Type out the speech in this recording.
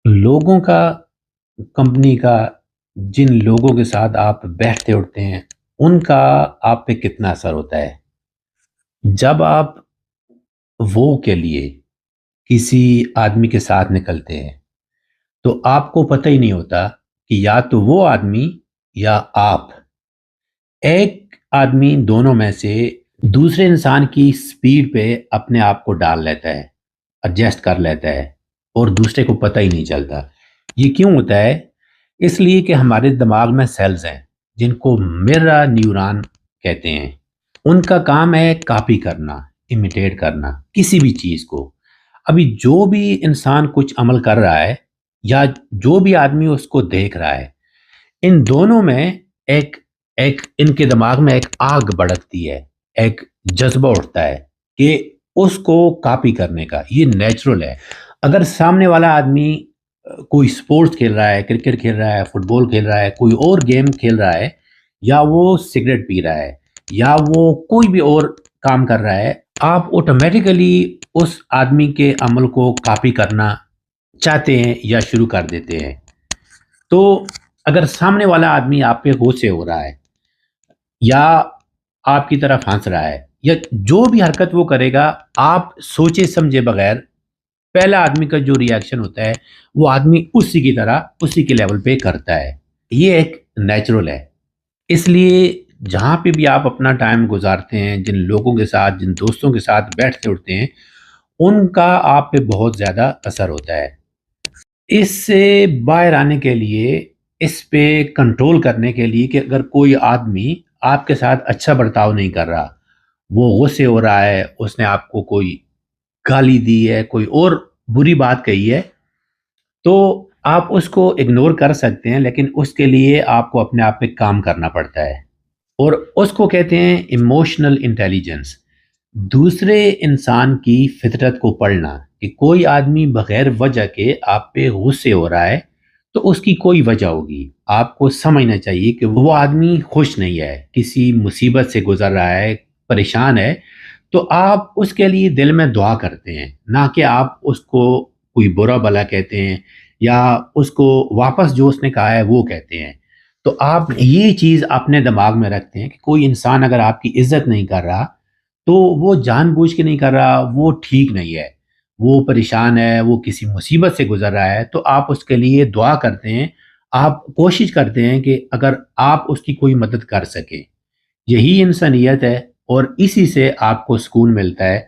लोगों का, कंपनी का, जिन लोगों के साथ आप बैठते उठते हैं, उनका आप पे कितना असर होता है? जब आप वो के लिए किसी आदमी के साथ निकलते हैं, तो आपको पता ही नहीं होता कि या तो वो आदमी या आप, एक आदमी दोनों में से दूसरे इंसान की स्पीड पे अपने आप को डाल लेता है, एडजस्ट कर लेता है और दूसरे को पता ही नहीं चलता। ये क्यों होता है? इसलिए कि हमारे दिमाग में सेल्स हैं जिनको मिरर न्यूरॉन कहते हैं। उनका काम है कॉपी करना, इमिटेट करना किसी भी चीज़ को। अभी जो भी इंसान कुछ अमल कर रहा है या जो भी आदमी उसको देख रहा है, इन दोनों में एक एक इनके दिमाग में एक आग भड़कती है, एक जज्बा उठता है कि उसको कॉपी करने का। ये नेचुरल है। अगर सामने वाला आदमी कोई स्पोर्ट्स खेल रहा है, क्रिकेट खेल रहा है, फुटबॉल खेल रहा है, कोई और गेम खेल रहा है, या वो सिगरेट पी रहा है, या वो कोई भी और काम कर रहा है, आप ऑटोमेटिकली उस आदमी के अमल को कॉपी करना चाहते हैं या शुरू कर देते हैं। तो अगर सामने वाला आदमी आप पे गुस्से हो रहा है या आपकी तरफ हंस रहा है या जो भी हरकत वो करेगा, आप सोचे समझे बगैर पहला आदमी का जो रिएक्शन होता है, वो आदमी उसी की तरह उसी के लेवल पे करता है। ये एक नेचुरल है। इसलिए जहाँ पे भी आप अपना टाइम गुजारते हैं, जिन लोगों के साथ, जिन दोस्तों के साथ बैठते उठते हैं, उनका आप पे बहुत ज़्यादा असर होता है। इससे बाहर आने के लिए, इस पे कंट्रोल करने के लिए कि अगर कोई आदमी आपके साथ अच्छा बर्ताव नहीं कर रहा, वो गुस्से हो रहा है, उसने आपको कोई गाली दी है, कोई और बुरी बात कही है, तो आप उसको इग्नोर कर सकते हैं, लेकिन उसके लिए आपको अपने आप पे काम करना पड़ता है। और उसको कहते हैं इमोशनल इंटेलिजेंस। दूसरे इंसान की फितरत को पढ़ना कि कोई आदमी बगैर वजह के आप पे गुस्से हो रहा है, तो उसकी कोई वजह होगी। आपको समझना चाहिए कि वो आदमी खुश नहीं है, किसी मुसीबत से गुजर रहा है, परेशान है। तो आप उसके लिए दिल में दुआ करते हैं, ना कि आप उसको कोई बुरा भला कहते हैं या उसको वापस जो उसने कहा है वो कहते हैं। तो आप ये चीज़ अपने दिमाग में रखते हैं कि कोई इंसान अगर आपकी इज्जत नहीं कर रहा, तो वो जानबूझ के नहीं कर रहा, वो ठीक नहीं है, वो परेशान है, वो किसी मुसीबत से गुजर रहा है, तो आप उसके लिए दुआ करते हैं। आप कोशिश करते हैं कि अगर आप उसकी कोई मदद कर सकें। यही इंसानियत है और इसी से आपको सुकून मिलता है।